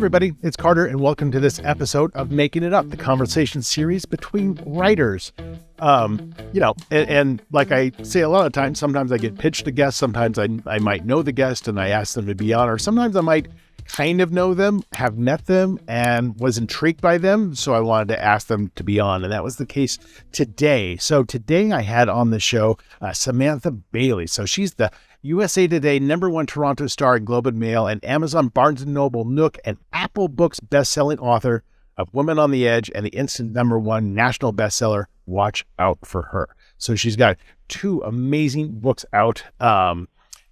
everybody, it's Carter, and welcome to this episode of Making It Up, the conversation series between writers. And like I say a lot of times, sometimes I get pitched a guest, sometimes I might know the guest and I ask them to be on, or sometimes I might kind of know them, have met them, and was intrigued by them, so I wanted to ask them to be on, and that was the case today. So today I had on the show Samantha Bailey. So she's the USA Today #1 Toronto star in Globe and Mail, and Amazon, Barnes & Noble, Nook, and Apple Books best-selling author of Women on the Edge and the instant #1 national bestseller, Watch Out for Her. So she's got two amazing books out, but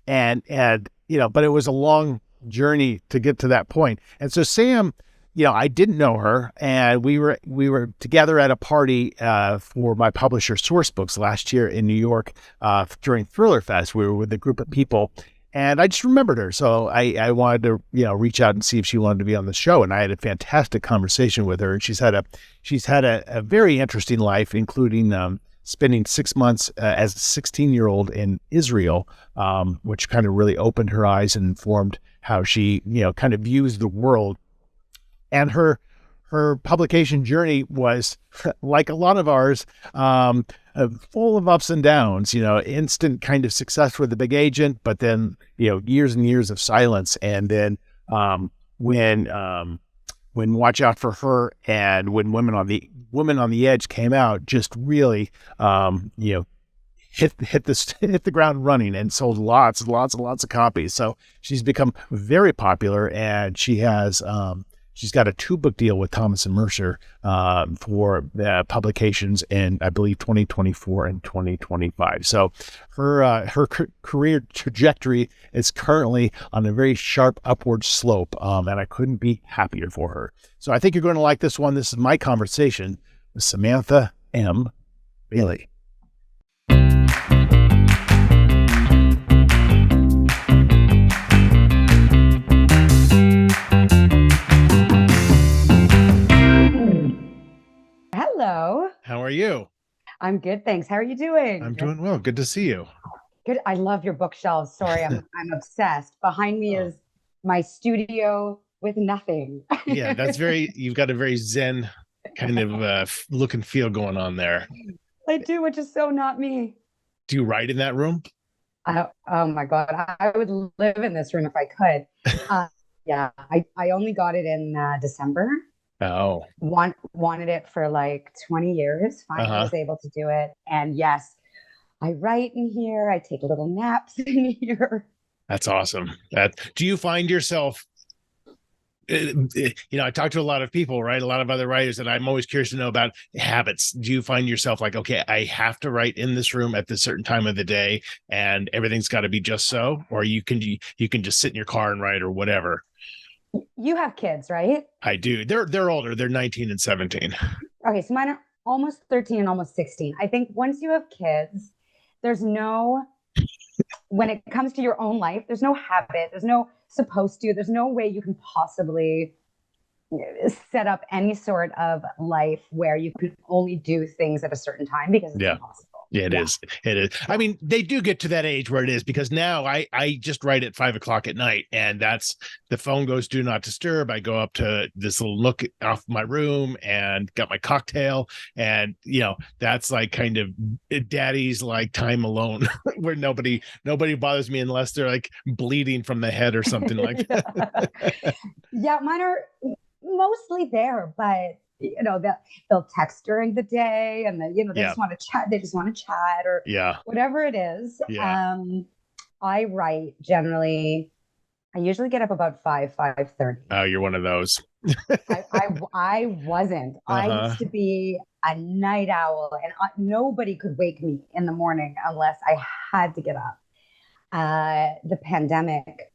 it was a long journey to get to that point. And so Sam, I didn't know her, and we were together at a party for my publisher Source Books last year in New York during Thriller Fest. We were with a group of people, and I just remembered her. So I wanted to reach out and see if she wanted to be on the show. And I had a fantastic conversation with her. And she's had a very interesting life, including spending 6 months as a 16-year-old in Israel, which kind of really opened her eyes and informed how she kind of views the world. And her publication journey was, like a lot of ours, full of ups and downs, instant kind of success with a big agent, but then, years and years of silence. And then when Watch Out for Her and when Women on the Edge came out, just really, hit the ground running and sold lots and lots of copies. So she's become very popular, and she has, she's got a 2-book deal with Thomas & Mercer for publications in, I believe, 2024 and 2025. So her career trajectory is currently on a very sharp upward slope, and I couldn't be happier for her. So I think you're going to like this one. This is my conversation with Samantha M. Bailey. Hello. How are you? I'm good, thanks. How are you doing? I'm doing well. Good to see you. Good. I love your bookshelves. Sorry, I'm obsessed. Behind me is my studio with nothing. Yeah, you've got a very zen kind of look and feel going on there. I do, which is so not me. Do you write in that room? Oh my God. I would live in this room if I could. Yeah, I only got it in December. Oh, wanted it for like 20 years. Finally was able to do it. And yes, I write in here. I take little naps in here. That's awesome. Do you find yourself, I talk to a lot of people, right? A lot of other writers, and I'm always curious to know about habits. Do you find yourself like, okay, I have to write in this room at this certain time of the day and everything's got to be just so, or you can just sit in your car and write or whatever? You have kids, right? I do. They're older. They're 19 and 17. Okay, so mine are almost 13 and almost 16. I think once you have kids, when it comes to your own life, there's no habit, there's no there's no way you can possibly set up any sort of life where you could only do things at a certain time, because it's impossible. Yeah, it is. It is. I mean, they do get to that age where it is, because now I just write at 5:00 at night, and that's the phone goes do not disturb. I go up to this little nook off my room and got my cocktail, and that's like kind of daddy's like time alone, where nobody bothers me unless they're like bleeding from the head or something like that. Yeah, mine are mostly there, but they'll text during the day, and then they just want to chat. They just want to chat or whatever it is. Yeah. I write generally. I usually get up about 5:30. Oh, you're one of those. I wasn't. I used to be a night owl, and nobody could wake me in the morning unless I had to get up. The pandemic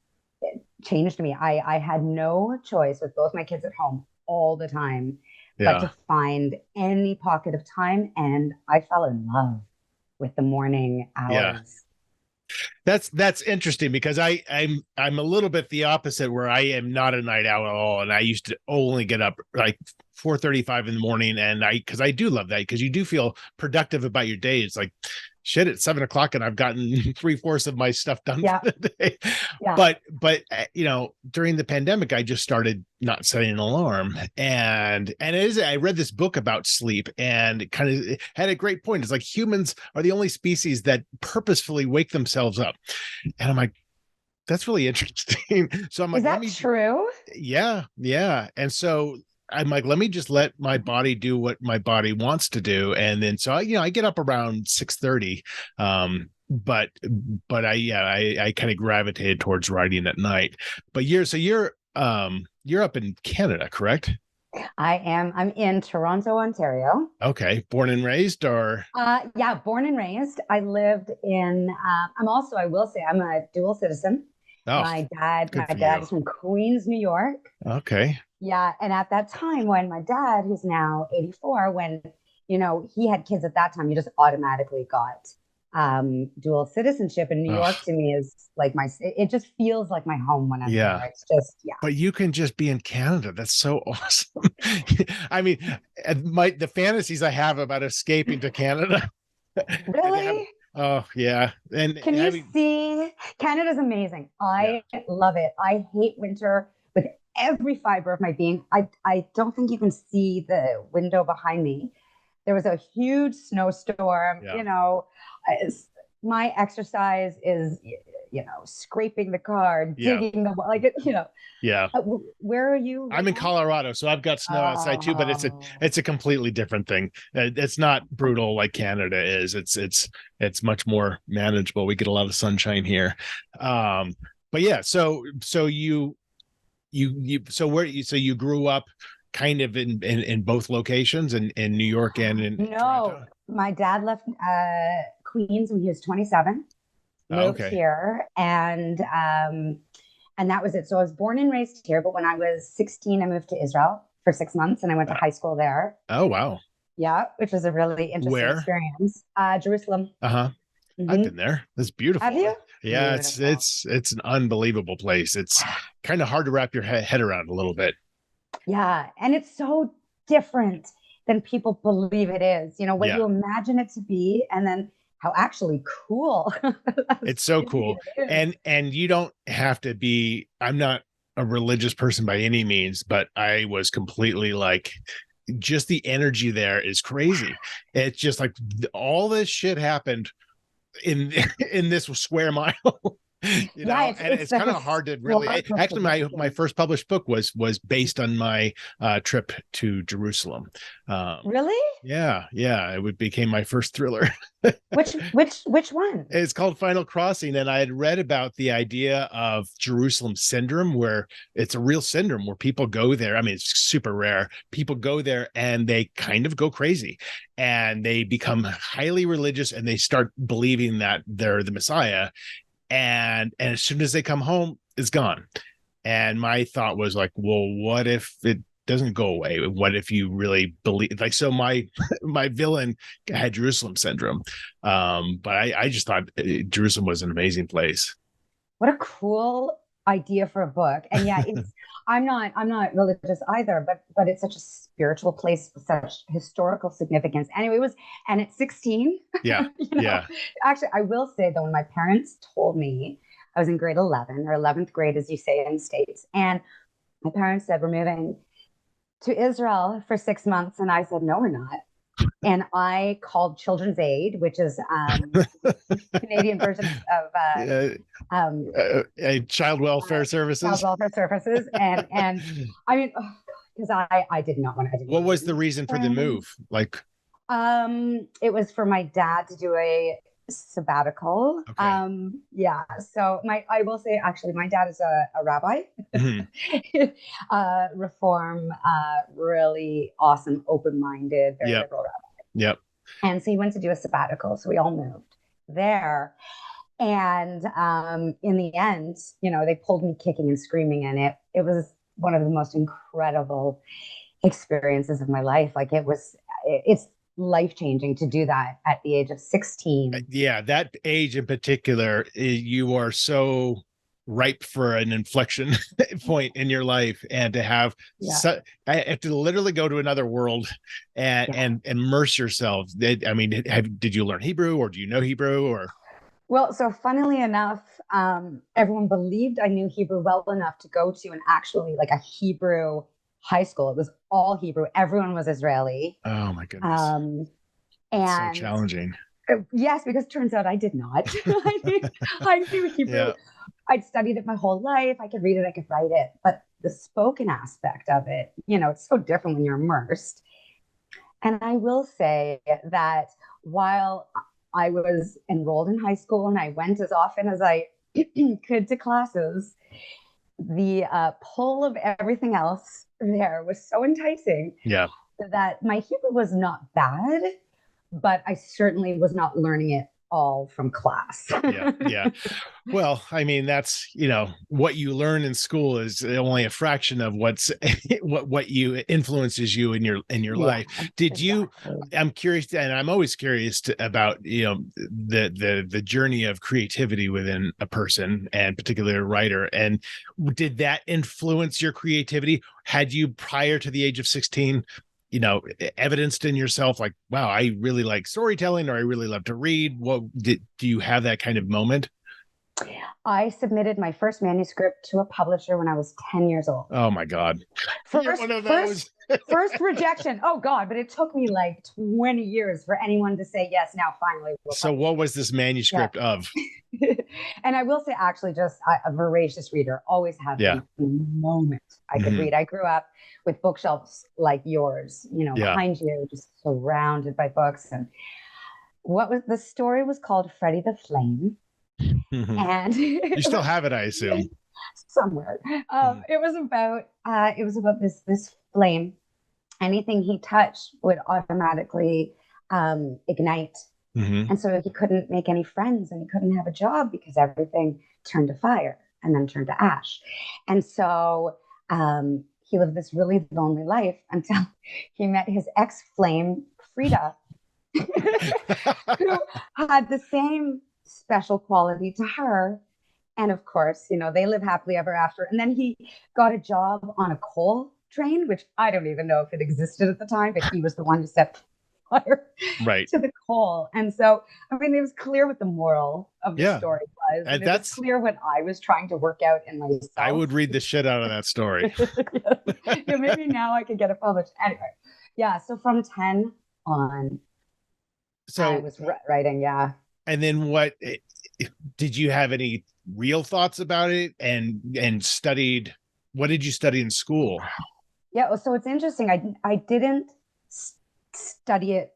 changed me. I had no choice with both my kids at home all the time. But to find any pocket of time, and I fell in love with the morning hours. Yeah. That's interesting, because I'm a little bit the opposite, where I am not a night owl at all, and I used to only get up like 4:35 in the morning, and because I do love that, because you do feel productive about your day. It's like shit, it's 7 o'clock and I've gotten 3/4 of my stuff done Yeah. for the day. Yeah. But during the pandemic, I just started not setting an alarm. And I read this book about sleep, and it kind of had a great point. It's like humans are the only species that purposefully wake themselves up. And I'm like, that's really interesting. So I'm like, is that true? Yeah. And so I'm like, let me just let my body do what my body wants to do. And then, so I get up around 6:30. But I kind of gravitated towards writing at night. But you're up in Canada, correct? I am. I'm in Toronto, Ontario. Okay. Born and raised, or? Yeah, born and raised. I lived in, I'm also, I will say, I'm a dual citizen. Oh, My dad good for is you. from Queens, New York. Okay. Yeah. And at that time, when my dad, who's now 84, when, he had kids at that time, you just automatically got dual citizenship. And New York to me is like it just feels like my home when I'm there. It's just, yeah. But you can just be in Canada. That's so awesome. I mean, the fantasies I have about escaping to Canada. Really? Oh yeah. And can you see? Canada's amazing. I love it. I hate winter with every fiber of my being. I don't think you can see the window behind me. There was a huge snowstorm. My exercise is scraping the car, digging the where are you? I'm in Colorado, so I've got snow outside too, but it's a completely different thing. It's not brutal like Canada is. It's much more manageable. We get a lot of sunshine here. But yeah, so you grew up kind of in both locations, in New York and in Toronto? My dad left Queens when he was 27, moved here, and that was it. So I was born and raised here, but when I was 16, I moved to Israel for 6 months, and I went to high school there. Oh, wow. Yeah, which was a really interesting experience. Jerusalem. Uh-huh. Mm-hmm. I've been there. It's beautiful. Have you? Yeah, beautiful. It's an unbelievable place. It's kind of hard to wrap your head around a little bit. Yeah, and it's so different than people believe it is. What you imagine it to be, and then how actually cool. It's so cool. And you don't have to be, I'm not a religious person by any means, but I was completely like, just the energy there is crazy. It's just like all this shit happened in this square mile. It's kind of hard to really. Actually, my first published book was based on my trip to Jerusalem. Really? Yeah. It became my first thriller. Which one? It's called Final Crossing, and I had read about the idea of Jerusalem syndrome, where it's a real syndrome where people go there. I mean, it's super rare. People go there and they kind of go crazy, and they become highly religious, and they start believing that they're the Messiah. And as soon as they come home, it's gone. And my thought was like, well, what if it doesn't go away? What if you really believe? Like, so my villain had Jerusalem syndrome. But I just thought Jerusalem was an amazing place. What a cool idea for a book. And yeah, I'm not religious either, but it's such a spiritual place with such historical significance. Anyway, and at 16. Yeah. Yeah. Actually, I will say though, when my parents told me, I was in grade 11 or 11th grade, as you say in the States. And my parents said, we're moving to Israel for 6 months. And I said, no, we're not. And I called Children's Aid, which is Canadian version of child welfare services. Child welfare services, and I mean, because I did not want to. What was the reason for the move? Like, it was for my dad to do a sabbatical. Okay. Yeah. So I will say, actually, my dad is a rabbi, Reform, really awesome, open-minded, very liberal rabbi. Yep. And so he went to do a sabbatical. So we all moved there. And in the end, they pulled me kicking and screaming, and it was one of the most incredible experiences of my life. Like it's life-changing to do that at the age of 16. Yeah, that age in particular, you are so ripe for an inflection point in your life, and to have I have to literally go to another world and immerse yourself. I mean, did you learn Hebrew, or do you know Hebrew, or? Well, so funnily enough, everyone believed I knew Hebrew well enough to go to an actually like a Hebrew high school. It was all Hebrew. Everyone was Israeli. Oh my goodness. And so challenging. Yes, because it turns out I did not. I knew Hebrew. Yeah. I'd studied it my whole life. I could read it, I could write it. But the spoken aspect of it, it's so different when you're immersed. And I will say that while I was enrolled in high school and I went as often as I could to classes, the pull of everything else there was so enticing that my Hebrew was not bad, but I certainly was not learning it all from class. Yeah. Well, I mean, that's, what you learn in school is only a fraction of what you influences you in your life. Did you, I'm curious, and I'm always curious about, the journey of creativity within a person, and particularly a writer. And did that influence your creativity? Had you, prior to the age of 16, evidenced in yourself, like, wow, I really like storytelling, or I really love to read? Do you have that kind of moment? I submitted my first manuscript to a publisher when I was 10 years old. Oh my God. You're one of those. First rejection. Oh God, but it took me like 20 years for anyone to say yes. Now finally. So what was this manuscript of? And I will say, actually, just a voracious reader, always have been the moment I could read. I grew up with bookshelves like yours, behind you, just surrounded by books. And the story was called Freddie the Flame. And you still have it, I assume, somewhere. It was about this flame. Anything he touched would automatically ignite. And so he couldn't make any friends, and he couldn't have a job because everything turned to fire and then turned to ash. And so he lived this really lonely life until he met his ex-flame, Frida, who had the same special quality to her. And of course, they live happily ever after. And then he got a job on a coal train, which I don't even know if it existed at the time, but he was the one who set fire to the coal. And so, I mean, it was clear what the moral of the story was. And it was clear what I was trying to work out in myself. I would read the shit out of that story. Maybe now I could get it published. Anyway, so from 10 on, I was writing, And then what did you have any real thoughts about it, and studied? What did you study in school? Yeah, so it's interesting. I didn't study it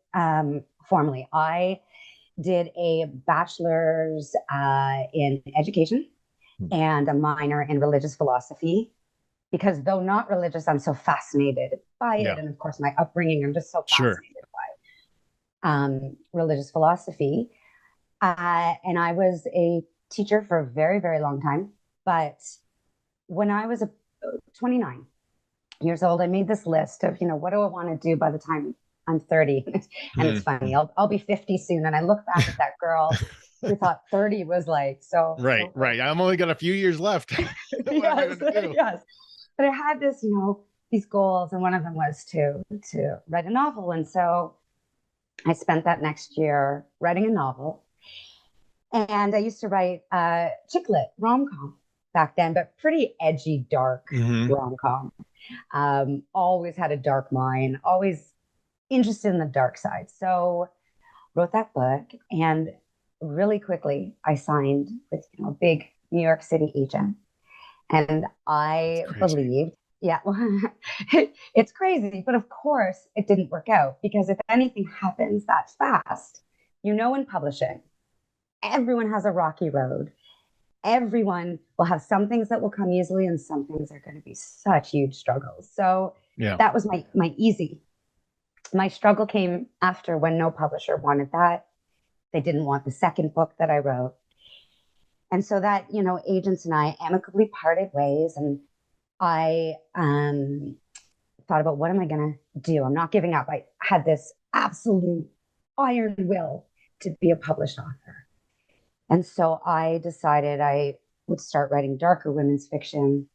formally. I did a bachelor's in education and a minor in religious philosophy, because though not religious, I'm so fascinated by it. And of course, my upbringing, I'm just so fascinated by religious philosophy. And I was a teacher for a very, very long time. But when I was 29 years old, I made this list of, what do I want to do by the time I'm 30? And it's funny, I'll be 50 soon. And I look back at that girl who thought 30 was like, so. Right. I'm only got a few years left. Yes. But I had this, these goals. And one of them was to write a novel. And so I spent that next year writing a novel. And I used to write chick lit rom-com back then, but pretty edgy, dark rom-com. Always had a dark mind, always interested in the dark side. So wrote that book, and really quickly I signed with a big New York City agent. And I believed, it's crazy. But of course it didn't work out, because if anything happens that fast, in publishing, everyone has a rocky road. Everyone will have some things that will come easily, and some things are going to be such huge struggles. So that was my easy. My struggle came after, when no publisher wanted that. They didn't want the second book that I wrote. And so that, agents and I amicably parted ways. And I thought about, what am I going to do? I'm not giving up. I had this absolute iron will to be a published author. And so I decided I would start writing darker women's fiction.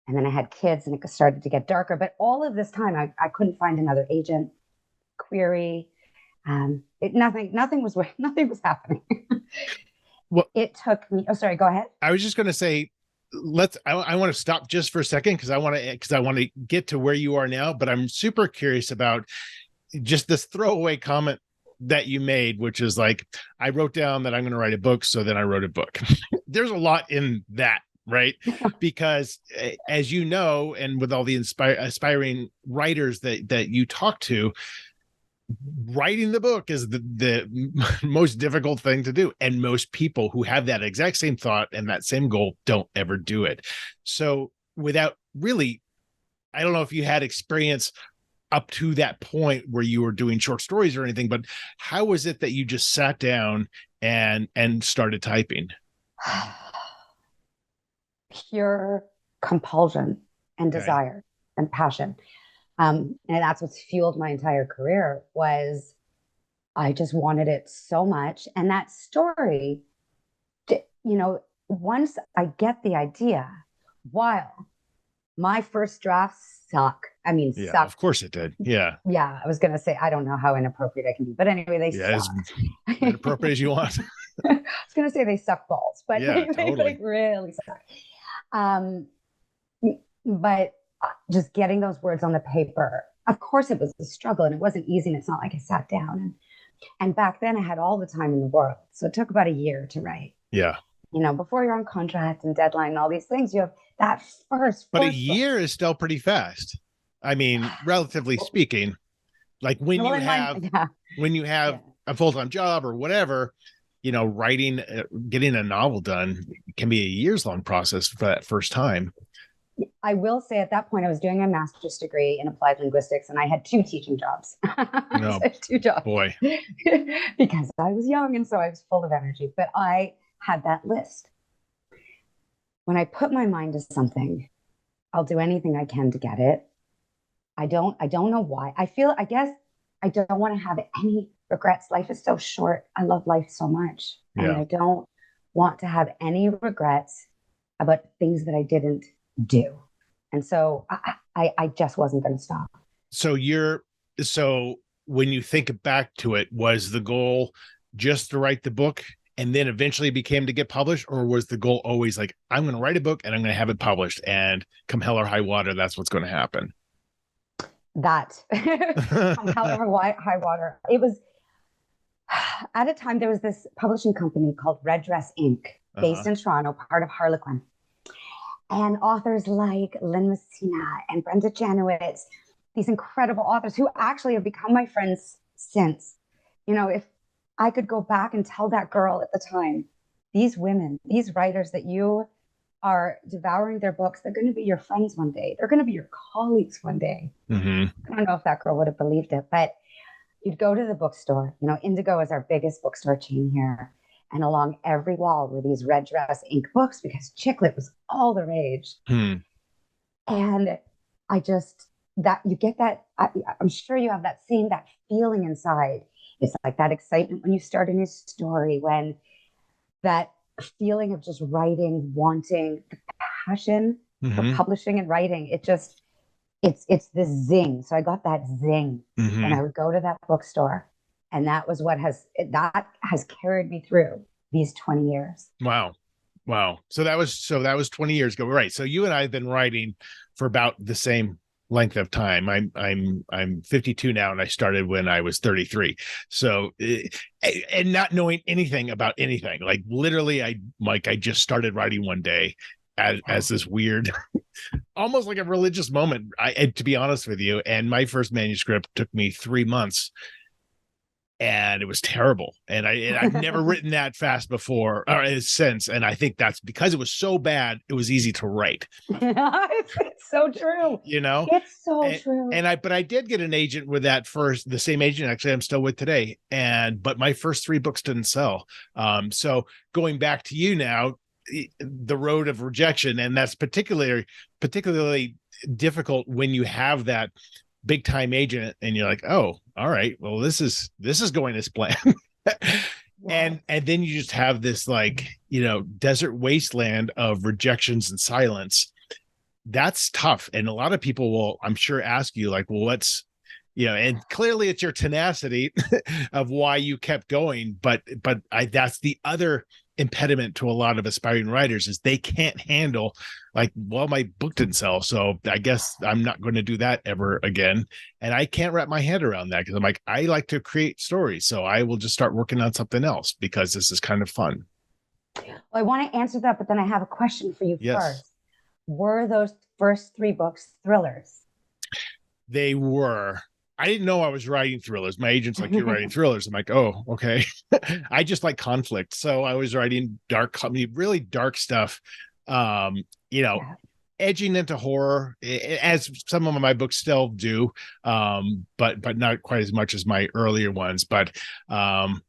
And then I had kids and it started to get darker. But all of this time, I couldn't find another agent, query. Nothing was happening. Well, it took me. Oh, sorry. Go ahead. I was just going to say, I want to stop just for a second because I want to get to where you are now. But I'm super curious about just this throwaway comment that you made, which is like, I wrote down that I'm going to write a book, so then I wrote a book. There's a lot in that, right? Because as you know, and with all the aspiring writers that you talk to, writing the book is the most difficult thing to do. And most people who have that exact same thought and that same goal don't ever do it. So without really, I don't know if you had experience up to that point where you were doing short stories or anything, but how was it that you just sat down and started typing? Pure compulsion and desire and passion. And that's what's fueled my entire career. Was I just wanted it so much. And that story, once I get the idea, while my first drafts suck. I mean, yeah, suck. Of course it did. Yeah. Yeah. I was going to say, I don't know how inappropriate I can be, but anyway, they suck. As inappropriate as you want. I was going to say they suck balls, but yeah, they totally. like really suck. But just getting those words on the paper, of course it was a struggle and it wasn't easy. And it's not like I sat down and back then I had all the time in the world. So it took about a year to write. Yeah. Before you're on contract and deadline and all these things, you have that first. But a year is still pretty fast. I mean, relatively speaking, like when you have a full-time job or whatever, writing, getting a novel done can be a years-long process for that first time. I will say at that point, I was doing a master's degree in applied linguistics and I had 2 teaching jobs. No, 2 jobs. Boy. Because I was young and so I was full of energy. But I had that list. When I put my mind to something, I'll do anything I can to get it. I don't know why. I guess I don't want to have any regrets. Life is so short. I love life so much. And I don't want to have any regrets about things that I didn't do. And so I just wasn't going to stop. So when you think back to it, was the goal just to write the book and then eventually became to get published? Or was the goal always like, I'm going to write a book and I'm going to have it published and come hell or high water, that's what's going to happen? That come hell or high water. It was at a time, there was this publishing company called Red Dress Inc. based in Toronto, part of Harlequin. And authors like Lynn Messina and Brenda Janowitz, these incredible authors who actually have become my friends since. If I could go back and tell that girl at the time, these women, these writers that you are devouring their books, they're going to be your friends one day. They're going to be your colleagues one day. Mm-hmm. I don't know if that girl would have believed it, but you'd go to the bookstore. Indigo is our biggest bookstore chain here. And along every wall were these Red Dress Inc. books because chick lit was all the rage. And you get that, I'm sure you have that feeling inside. It's like that excitement when you start a new story, when that feeling of just writing, wanting the passion for publishing and writing. It's this zing. So I got that zing and I would go to that bookstore. And that was what has carried me through these 20 years. Wow. So that was 20 years ago. Right. So you and I have been writing for about the same length of time. I'm 52 now and I started when I was 33. So, and not knowing anything about anything, like literally I just started writing one day as this weird, almost like a religious moment, to be honest with you. And my first manuscript took me 3 months. And it was terrible. And I've never written that fast before or since. And I think that's because it was so bad, it was easy to write. It's so true. It's so true. But I did get an agent with the same agent actually I'm still with today. But my first 3 books didn't sell. So going back to you now, the road of rejection, and that's particularly difficult when you have that big time agent and you're like, oh, all right, well, this is going as planned. And then you just have this like, desert wasteland of rejections and silence. That's tough. And a lot of people will, I'm sure, ask you like, well, and clearly it's your tenacity of why you kept going. But that's the other impediment to a lot of aspiring writers is they can't handle like, well, my book didn't sell, so I guess I'm not going to do that ever again. And I can't wrap my head around that because I'm like, I like to create stories, so I will just start working on something else because this is kind of fun. Well, I want to answer that, but then I have a question for you first. Were those first 3 books thrillers? They were. I didn't know I was writing thrillers. My agent's like, you're writing thrillers. I'm like, oh, okay. I just like conflict. So I was writing really dark stuff, edging into horror, as some of my books still do, but not quite as much as my earlier ones. But and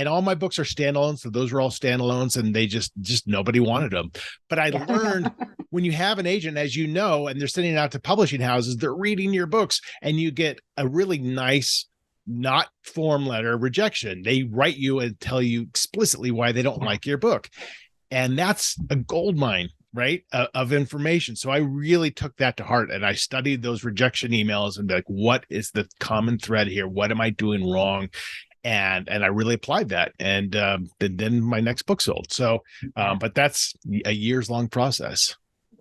all my books are standalones. So those were all standalones, and they just nobody wanted them. But I learned when you have an agent, as you know, and they're sending it out to publishing houses, they're reading your books, and you get a really nice, not form letter rejection. They write you and tell you explicitly why they don't like your book. And that's a gold mine, right, of information. So I really took that to heart, and I studied those rejection emails and be like, what is the common thread here? What am I doing wrong? And I really applied that. And then my next book sold. So, but that's a years long process.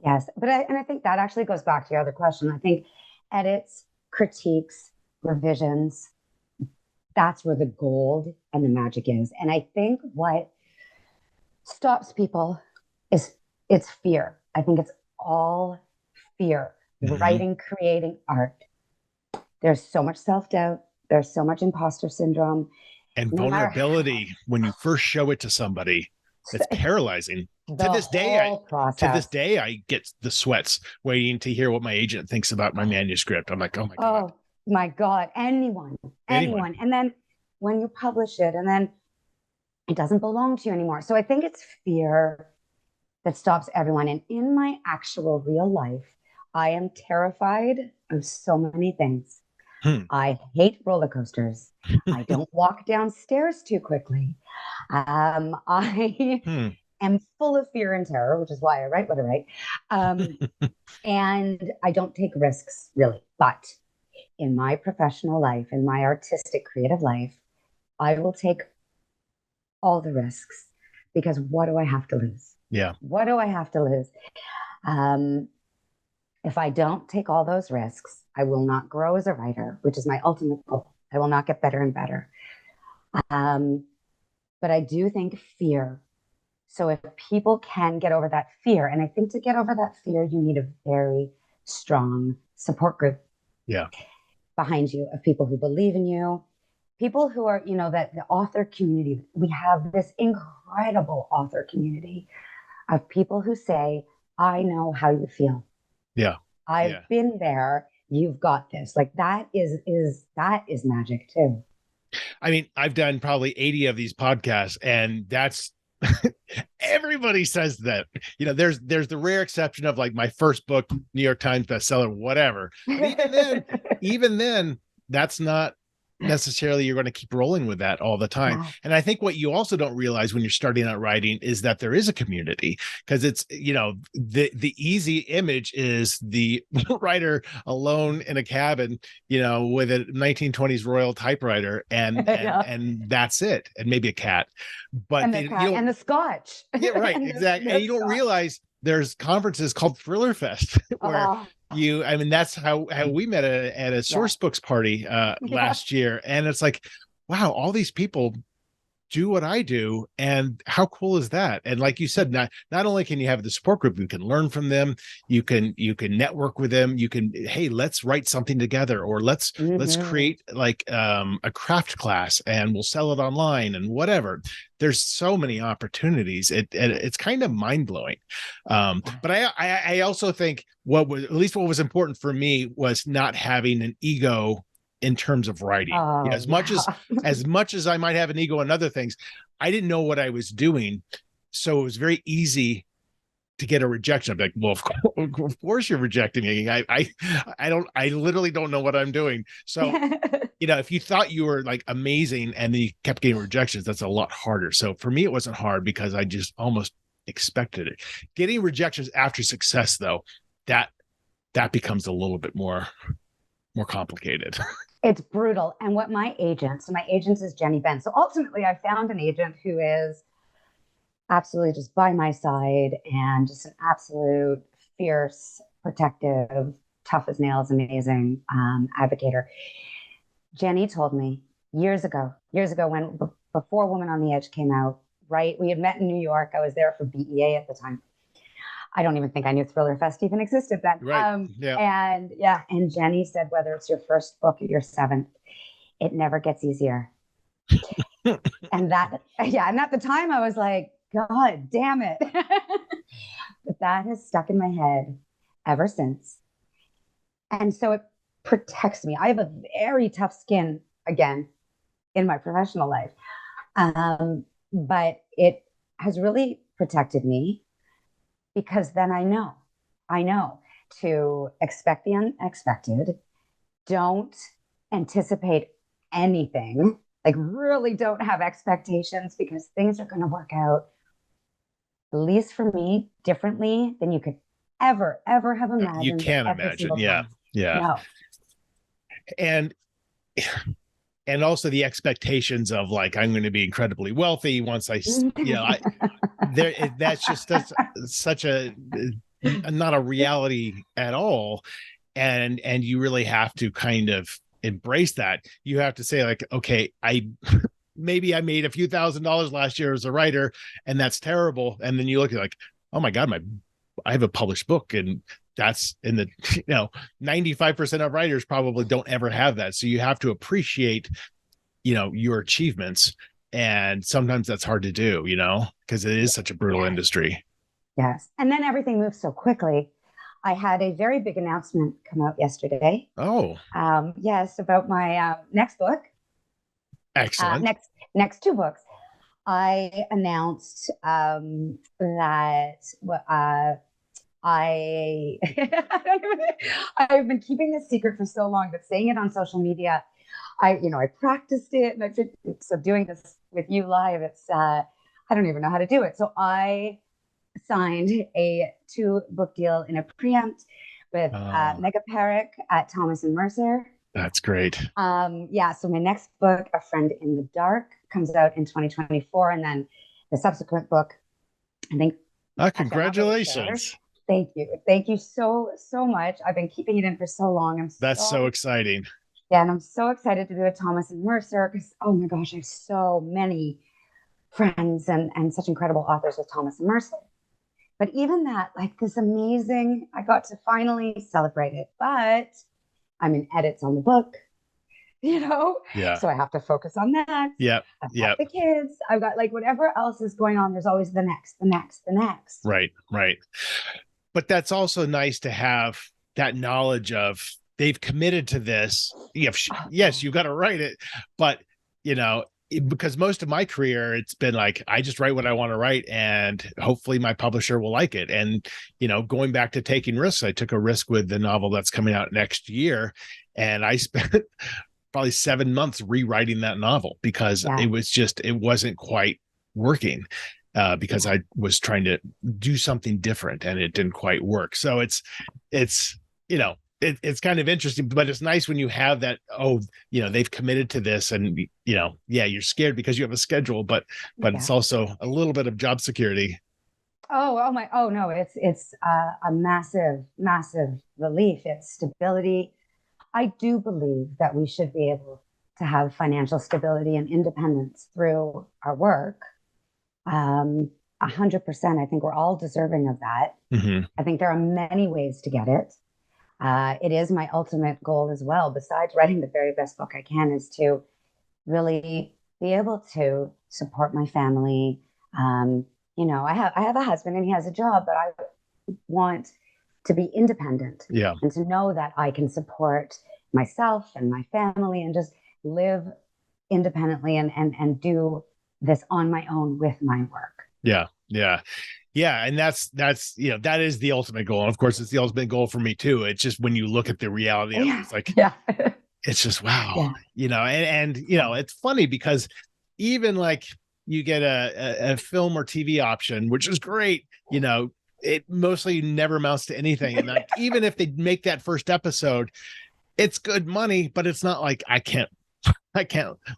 Yes. But I think that actually goes back to your other question. I think edits, critiques, revisions, that's where the gold and the magic is. And I think what stops people it's fear. I think it's all fear. Mm-hmm. Writing, creating art. There's so much self-doubt. There's so much imposter syndrome. And vulnerability when you first show it to somebody. It's paralyzing. To this day, I get the sweats waiting to hear what my agent thinks about my manuscript. I'm like, oh my God. Oh my God. Anyone. And then when you publish it, and then it doesn't belong to you anymore. So I think it's fear that stops everyone. And in my actual real life, I am terrified of so many things. I hate roller coasters. I don't walk downstairs too quickly. I am full of fear and terror, which is why I write what I write. And I don't take risks, really. But in my professional life, in my artistic, creative life, I will take all the risks, because what do I have to lose? Yeah. What do I have to lose? If I don't take all those risks, I will not grow as a writer, which is my ultimate goal. I will not get better and better. But I do think fear. So if people can get over that fear, and I think to get over that fear, you need a very strong support group behind you of people who believe in you, people who are, that the author community. We have this incredible author community of people who say, I know how you feel. Yeah. I've been there. You've got this. Like that is magic too. I mean, I've done probably 80 of these podcasts, and that's everybody says that. There's the rare exception of like my first book, New York Times bestseller, whatever. But even then, that's not necessarily you're going to keep rolling with that all the time. Yeah. And I think what you also don't realize when you're starting out writing is that there is a community, because it's, the easy image is the writer alone in a cabin, with a 1920s Royal typewriter and that's it. And maybe a cat, but and the scotch. Yeah, right. Exactly. And you don't realize there's conferences called Thriller Fest where that's how we met at a Source Books party last year. And it's like, wow, all these people do what I do. And how cool is that? And like you said, not only can you have the support group, you can learn from them, you can network with them, you can, hey, let's write something together, or let's create like a craft class and we'll sell it online and whatever. There's so many opportunities. It's kind of mind blowing. But I also think what was important for me was not having an ego in terms of writing. As much as I might have an ego in other things, I didn't know what I was doing. So it was very easy to get a rejection. I'm like, well, of course you're rejecting me. I literally don't know what I'm doing. So, if you thought you were like amazing and then you kept getting rejections, that's a lot harder. So for me, it wasn't hard because I just almost expected it. Getting rejections after success, though, that becomes a little bit more complicated. It's brutal. And what my agent is Jenny Ben. So ultimately I found an agent who is absolutely just by my side and just an absolute fierce, protective, tough as nails, amazing advocator. Jenny told me years ago when before Woman on the Edge came out, right? We had met in New York. I was there for BEA at the time. I don't even think I knew Thriller Fest even existed then. Right. And Jenny said, whether it's your first book or your seventh, it never gets easier. and at the time I was like, God damn it. But that has stuck in my head ever since. And so it protects me. I have a very tough skin again in my professional life. But it has really protected me because then I know to expect the unexpected. Don't anticipate anything. Like really don't have expectations because things are going to work out, at least for me, differently than you could ever have imagined. You can't imagine. Yeah. No. And also the expectations of like, I'm going to be incredibly wealthy once that's just such a not a reality at all. And you really have to kind of embrace that. You have to say like, okay, maybe I made a few $1,000s last year as a writer and that's terrible. And then you look at like, oh my God, I have a published book and that's in the, 95% of writers probably don't ever have that. So you have to appreciate, your achievements. And sometimes that's hard to do, because it is such a brutal industry. Yes. And then everything moves so quickly. I had a very big announcement come out yesterday. Oh. Yes, about my next book. Excellent. Next two books. I announced that I've been keeping this secret for so long, but saying it on social media, I practiced it, and so doing this with you live, it's I don't even know how to do it. So I signed a 2-book deal in a preempt with Mega Perrick at Thomas and Mercer. That's great. So my next book, A Friend in the Dark, comes out in 2024, and then the subsequent book, I think. Congratulations. Thank you so much. I've been keeping it in for so long. That's so exciting. Yeah, and I'm so excited to do it, Thomas and Mercer, because oh my gosh, I have so many friends and such incredible authors with Thomas and Mercer. But even that, like this amazing, I got to finally celebrate it, but I'm in edits on the book, Yeah. So I have to focus on that. Yeah. I've got the kids. I've got like whatever else is going on. There's always the next. Right. But that's also nice to have that knowledge of they've committed to this. Yes, you got to write it, but because most of my career, it's been like, I just write what I want to write and hopefully my publisher will like it. And, going back to taking risks, I took a risk with the novel that's coming out next year. And I spent probably 7 months rewriting that novel because it wasn't quite working because I was trying to do something different and it didn't quite work. So it's kind of interesting, but it's nice when you have that, they've committed to this and, you're scared because you have a schedule, but it's also a little bit of job security. Oh no, it's a massive relief. It's stability. I do believe that we should be able to have financial stability and independence through our work. 100%. I think we're all deserving of that. Mm-hmm. I think there are many ways to get it. It is my ultimate goal as well, besides writing the very best book I can, is to really be able to support my family. I have a husband and he has a job, but I want to be independent and to know that I can support myself and my family and just live independently and do this on my own with my work. Yeah. Yeah. Yeah. And that is the ultimate goal. And of course, it's the ultimate goal for me too. It's just when you look at the reality of it, Yeah. it's like, Yeah. it's just, wow, Yeah. it's funny because even like you get a film or TV option, which is great, it mostly never amounts to anything. And like, even if they make that first episode, it's good money, but it's not like I can't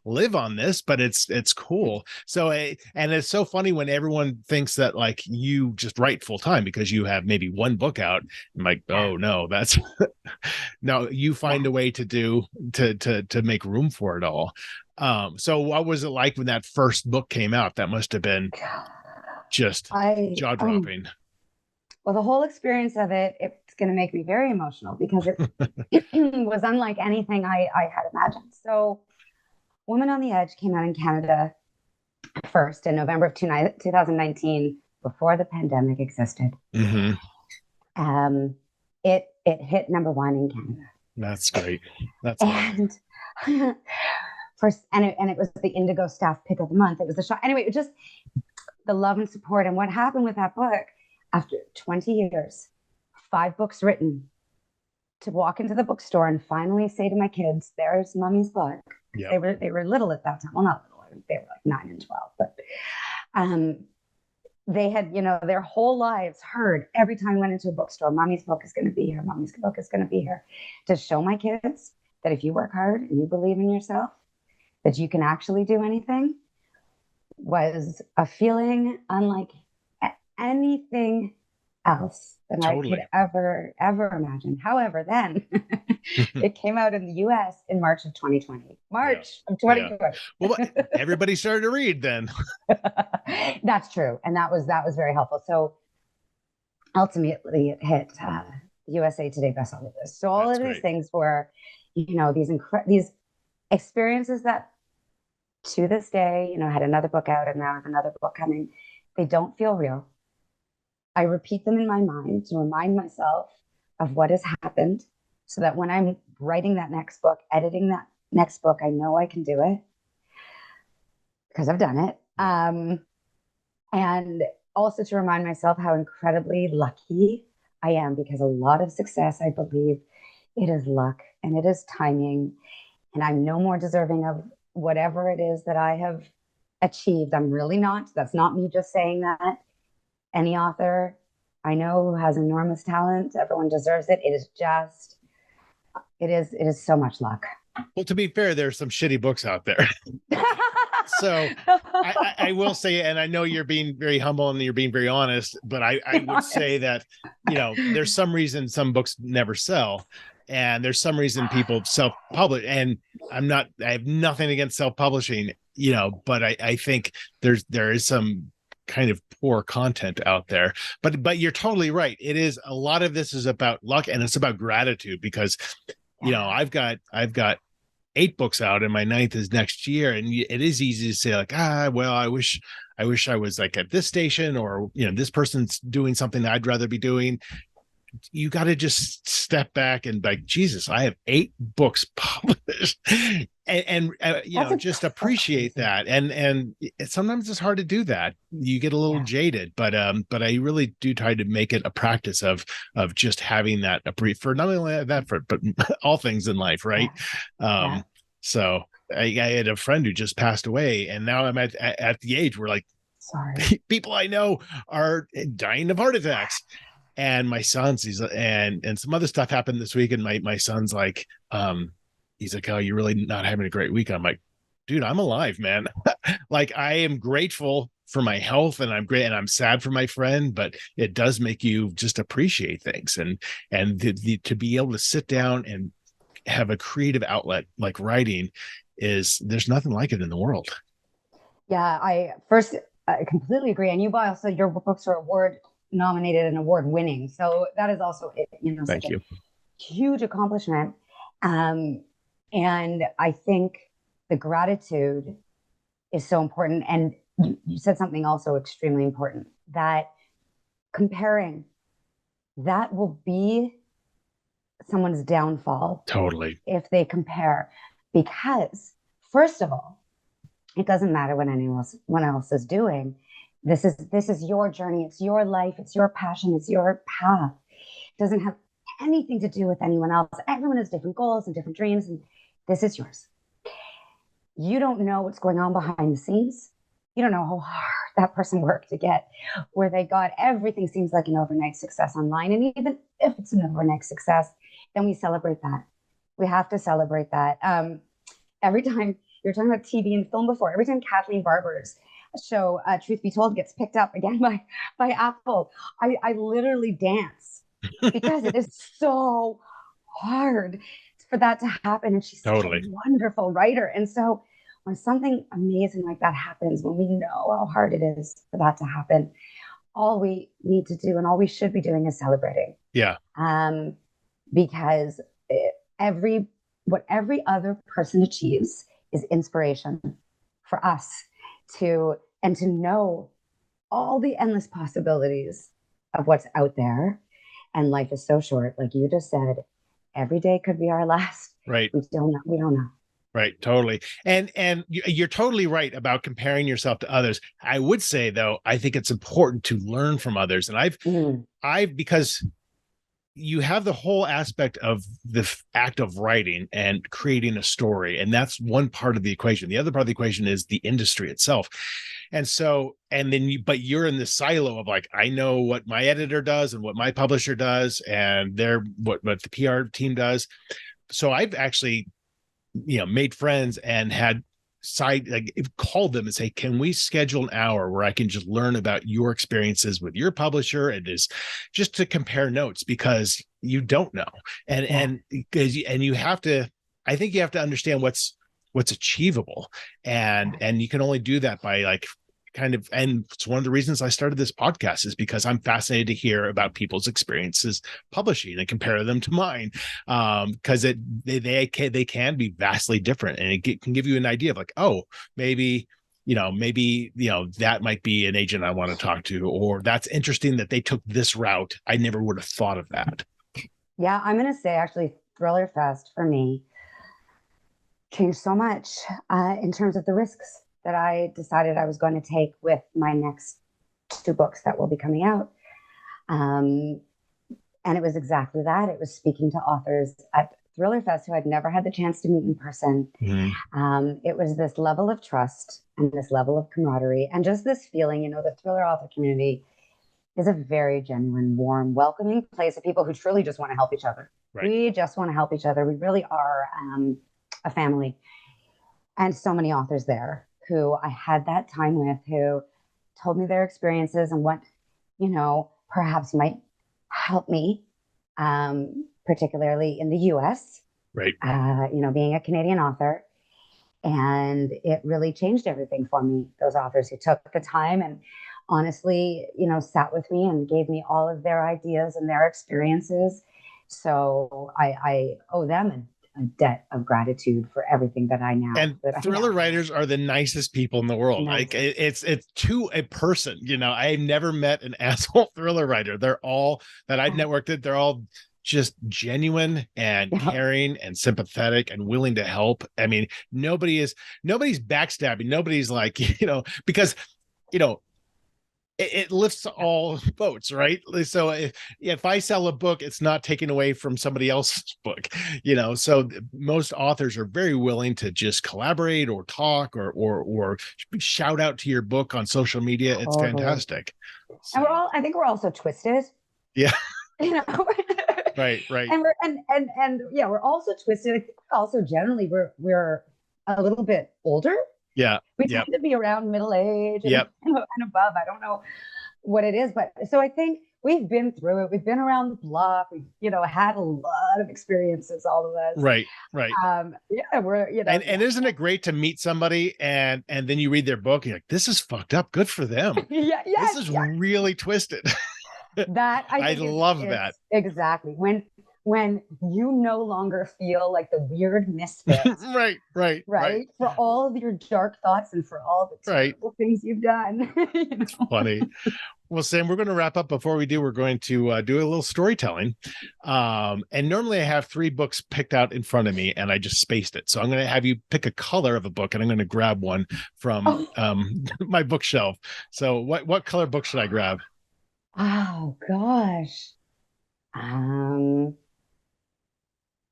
live on this, but it's cool. So, and it's so funny when everyone thinks that like you just write full time because you have maybe one book out. I'm like, oh no, that's no, you find a way to do to make room for it all. So what was it like when that first book came out? That must have been just I jaw dropping. Well, the whole experience of it's going to make me very emotional because it was unlike anything I had imagined. So, Woman on the Edge came out in Canada first in November of 2019, before the pandemic existed. Mm-hmm. It hit number one in Canada. That's great. That's and it was the Indigo Staff Pick of the Month. It was the shot. Anyway, it was just the love and support. And what happened with that book after 20 years, 5 books written, to walk into the bookstore and finally say to my kids, "There's Mommy's book." Yep. They were little at that time. Well, not little. They were like 9 and 12, but they had, their whole lives heard every time I went into a bookstore, "Mommy's book is going to be here. Mommy's book is going to be here." To show my kids that if you work hard and you believe in yourself, that you can actually do anything, was a feeling unlike anything else than totally. I could ever imagine. However, then it came out in the US in March of 2020. Of 2020. Yeah. Well, everybody started to read then. That's true. And that was very helpful. So ultimately it hit the USA Today bestseller list. So all of these things were, these experiences that to this day, had another book out and now have another book coming. They don't feel real. I repeat them in my mind to remind myself of what has happened so that when I'm writing that next book, editing that next book, I know I can do it because I've done it. And also to remind myself how incredibly lucky I am, because a lot of success, I believe, it is luck and it is timing. And I'm no more deserving of whatever it is that I have achieved. I'm really not. That's not me just saying that. Any author I know who has enormous talent, everyone deserves it. It is so much luck. Well, to be fair, there's some shitty books out there. So I will say, and I know you're being very humble and you're being very honest, but I would say that, there's some reason some books never sell. And there's some reason people self-publish. And I have nothing against self-publishing, but I think there is some kind of poor content out there, but you're totally right. It is, a lot of this is about luck and it's about gratitude because, I've got 8 books out and my 9th is next year. And it is easy to say like, well, I wish I was like at this station, or, this person's doing something that I'd rather be doing. You got to just step back and like, Jesus, I have 8 books published and just appreciate that. And sometimes it's hard to do that. You get a little jaded, but I really do try to make it a practice of just having that for not only that, but all things in life. Right. So I had a friend who just passed away, and now I'm at the age where like, sorry, people I know are dying of heart attacks. And my son's, and some other stuff happened this week. And my son's like, he's like, "Oh, you're really not having a great week." I'm like, dude, I'm alive, man. Like, I am grateful for my health and I'm great. And I'm sad for my friend, but it does make you just appreciate things. And to be able to sit down and have a creative outlet like writing there's nothing like it in the world. Yeah. I completely agree. And your books are award nominated and award winning. So that is also, thank you. Huge accomplishment. And I think the gratitude is so important. And you said something also extremely important, that comparing, that will be someone's downfall. Totally. If they compare, because first of all, it doesn't matter what anyone else is doing. this is your journey. It's your life. It's your passion. It's your path. It doesn't have anything to do with anyone else. Everyone has different goals and different dreams, and this is yours. You don't know what's going on behind the scenes. You don't know how hard that person worked to get where they got. Everything seems like an overnight success online. And even if it's an overnight success, then we celebrate that. We have to celebrate that. Every time you're talking about TV and film before, every time Kathleen Barber's show, Truth Be Told, gets picked up again by Apple, I literally dance because it is so hard for that to happen. And she's such a wonderful writer. And so when something amazing like that happens, when we know how hard it is for that to happen, all we need to do and all we should be doing is celebrating. Yeah. Because what every other person achieves is inspiration for us to know all the endless possibilities of what's out there. And life is so short. Like you just said, every day could be our last. Right. We don't know. Right. Totally. And you're totally right about comparing yourself to others. I would say, though, I think it's important to learn from others. And because you have the whole aspect of the act of writing and creating a story. And that's one part of the equation. The other part of the equation is the industry itself. And so, but you're in the silo of like, I know what my editor does and what my publisher does and what the PR team does. So I've actually, made friends and had called them and say, can we schedule an hour where I can just learn about your experiences with your publisher and just to compare notes, because you don't know. And you have to, I think you have to understand what's achievable. And you can only do that by and it's one of the reasons I started this podcast is because I'm fascinated to hear about people's experiences publishing and compare them to mine. Because they can be vastly different, and it can give you an idea of like, oh, maybe that might be an agent I want to talk to, or that's interesting that they took this route. I never would have thought of that. Yeah, I'm going to say actually Thriller Fest for me changed so much in terms of the risks that I decided I was going to take with my next 2 books that will be coming out. And it was exactly that. It was speaking to authors at Thriller Fest who I'd never had the chance to meet in person. Mm-hmm. It was this level of trust and this level of camaraderie and just this feeling, the thriller author community is a very genuine, warm, welcoming place of people who truly just want to help each other. Right. We just want to help each other. We really are a family. And so many authors there who I had that time with, who told me their experiences and what, perhaps might help me, particularly in the US, right? Being a Canadian author. And it really changed everything for me. Those authors who took the time and honestly, sat with me and gave me all of their ideas and their experiences. So I owe them a debt of gratitude for everything that I now. And thriller writers are the nicest people in the world. Nice. Like it's to a person, I've never met an asshole thriller writer. They're all that I've networked with. They're all just genuine and caring and sympathetic and willing to help. I mean, nobody's backstabbing. Nobody's like, because, it lifts all boats, right? So if I sell a book, it's not taking away from somebody else's book, so most authors are very willing to just collaborate or talk or shout out to your book on social media. It's fantastic. So. And I think we're also twisted. Yeah. Right. And we're also twisted. I think also generally we're a little bit older. Yeah. We tend to be around middle age and above. I don't know what it is, but so I think we've been through it. We've been around the block. We've, had a lot of experiences, all of us. Right. We're, and isn't it great to meet somebody and then you read their book and you're like, this is fucked up. Good for them. This is really twisted. That I love that. Exactly. When you no longer feel like the weird misfit. Right. For all of your dark thoughts and for all the terrible things you've done. It's funny. Well, Sam, we're going to wrap up. Before we do, we're going to do a little storytelling. And normally I have 3 books picked out in front of me and I just spaced it. So I'm going to have you pick a color of a book and I'm going to grab one from my bookshelf. So what color book should I grab? Oh gosh.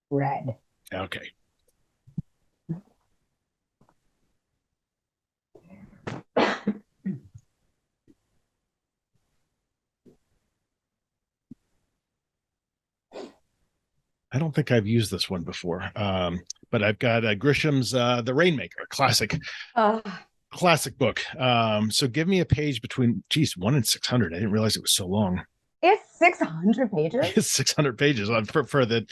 Red. Okay. I don't think I've used this one before, but I've got Grisham's The Rainmaker, a classic book. So give me a page between, 1 and 600. I didn't realize it was so long. It's 600 pages. It's 600 pages for the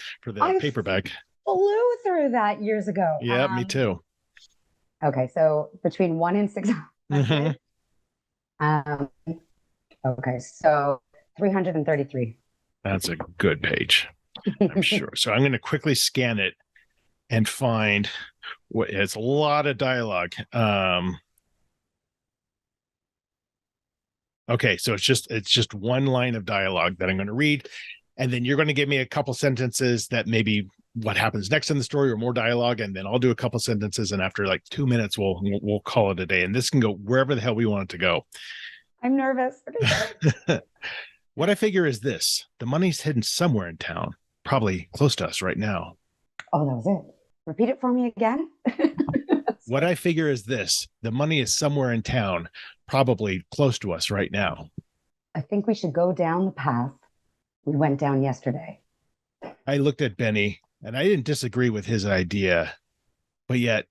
paperback. Flew through that years ago. Yeah, me too. Okay, so between 1 and 600. Mm-hmm. Okay, so 333. That's a good page, I'm sure. So I'm going to quickly scan it and find what it's a lot of dialogue. Okay, so it's just one line of dialogue that I'm going to read, and then you're going to give me a couple sentences that maybe what happens next in the story or more dialogue, and then I'll do a couple sentences, and after like 2 minutes, we'll call it a day, and this can go wherever the hell we want it to go. I'm nervous. Okay. What I figure is this: the money's hidden somewhere in town, probably close to us right now. Oh, that was it. Repeat it for me again. What I figure is this: the money is somewhere in town, probably close to us right now. I think we should go down the path we went down yesterday. I looked at Benny and I didn't disagree with his idea, but yet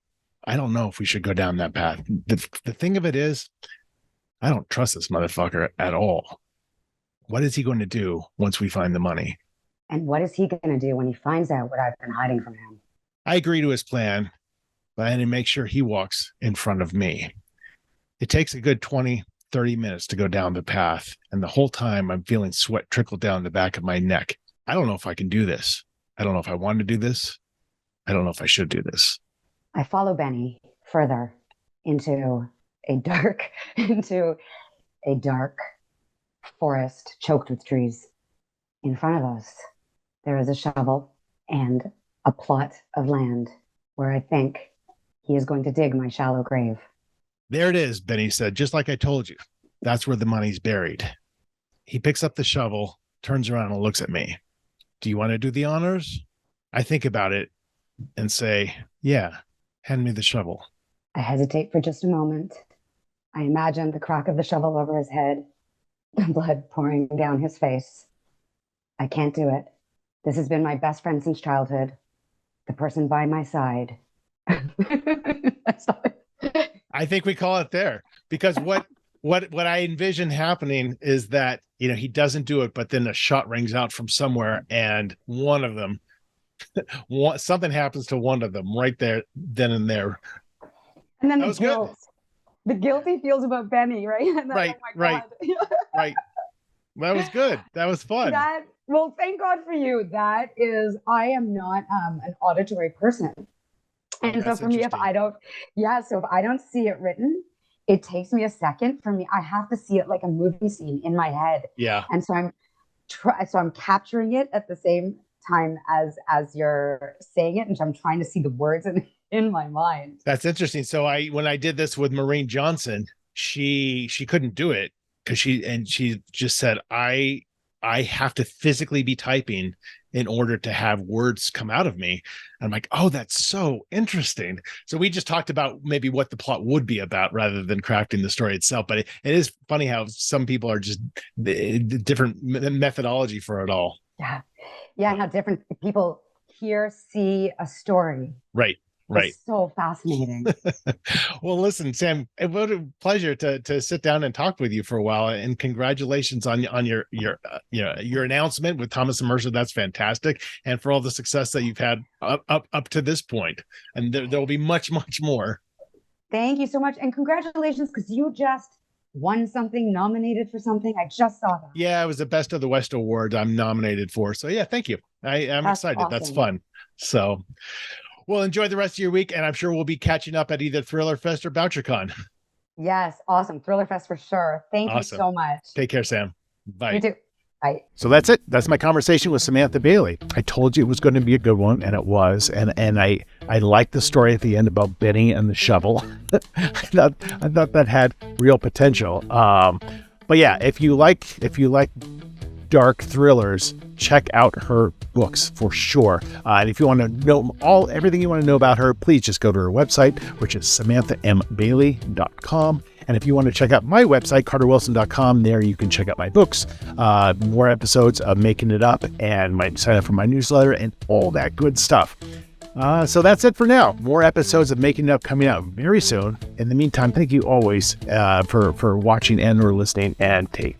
I don't know if we should go down that path. The thing of it is, I don't trust this motherfucker at all. What is he going to do once we find the money? And what is he going to do when he finds out what I've been hiding from him? I agree to his plan, but I need to make sure he walks in front of me. It takes a good 20, 30 minutes to go down the path. And the whole time I'm feeling sweat trickle down the back of my neck. I don't know if I can do this. I don't know if I want to do this. I don't know if I should do this. I follow Benny further into a dark forest choked with trees. In front of us, there is a shovel and a plot of land where I think he is going to dig my shallow grave. There it is, Benny said, just like I told you. That's where the money's buried. He picks up the shovel, turns around and looks at me. Do you want to do the honors? I think about it and say, yeah, hand me the shovel. I hesitate for just a moment. I imagine the crack of the shovel over his head, the blood pouring down his face. I can't do it. This has been my best friend since childhood. The person by my side. I think we call it there, because what I envision happening is that, he doesn't do it, but then a shot rings out from somewhere and one of them, something happens to one of them right there, then and there. And then the guilt he feels about Benny, right? And then, right, oh my God. Right. That was good. That was fun. Well, thank God for you. I am not an auditory person. And so for me, if I don't see it written, it takes me a second for me. I have to see it like a movie scene in my head. Yeah. And so I'm capturing it at the same time as you're saying it. And so I'm trying to see the words in my mind. That's interesting. So when I did this with Maureen Johnson, she couldn't do it because she just said, I have to physically be typing in order to have words come out of me. I'm like, oh, that's so interesting. So we just talked about maybe what the plot would be about rather than crafting the story itself. But it is funny how some people are just different methodology for it all. Yeah. And how different people see a story. Right. It's so fascinating. Well, listen, Sam, it was a pleasure to sit down and talk with you for a while. And congratulations on your announcement with Thomas and Mercer. That's fantastic, and for all the success that you've had up to this point. And there will be much, much more. Thank you so much, and congratulations, because you just won something, nominated for something. I just saw that. Yeah, it was the Best of the West Award I'm nominated for. So yeah, thank you. I'm excited. Awesome. That's fun. So. Well, enjoy the rest of your week, and I'm sure we'll be catching up at either Thriller Fest or BoucherCon. Yes. Awesome. Thriller Fest for sure. Thank you Awesome. so much. Take care, Sam. Bye. You too. Bye. So that's it. That's my conversation with Samantha Bailey. I told you it was going to be a good one, and it was. And I liked the story at the end about Benny and the shovel. I thought that had real potential. But yeah, if you like dark thrillers, check out her books for sure. And if you want to know everything you want to know about her, please just go to her website, which is samanthambbailey.com. And if you want to check out my website, carterwilson.com, there you can check out my books, more episodes of Making It Up, and sign up for my newsletter and all that good stuff. So that's it for now. More episodes of Making It Up coming out very soon. In the meantime, thank you always for watching and or listening, and take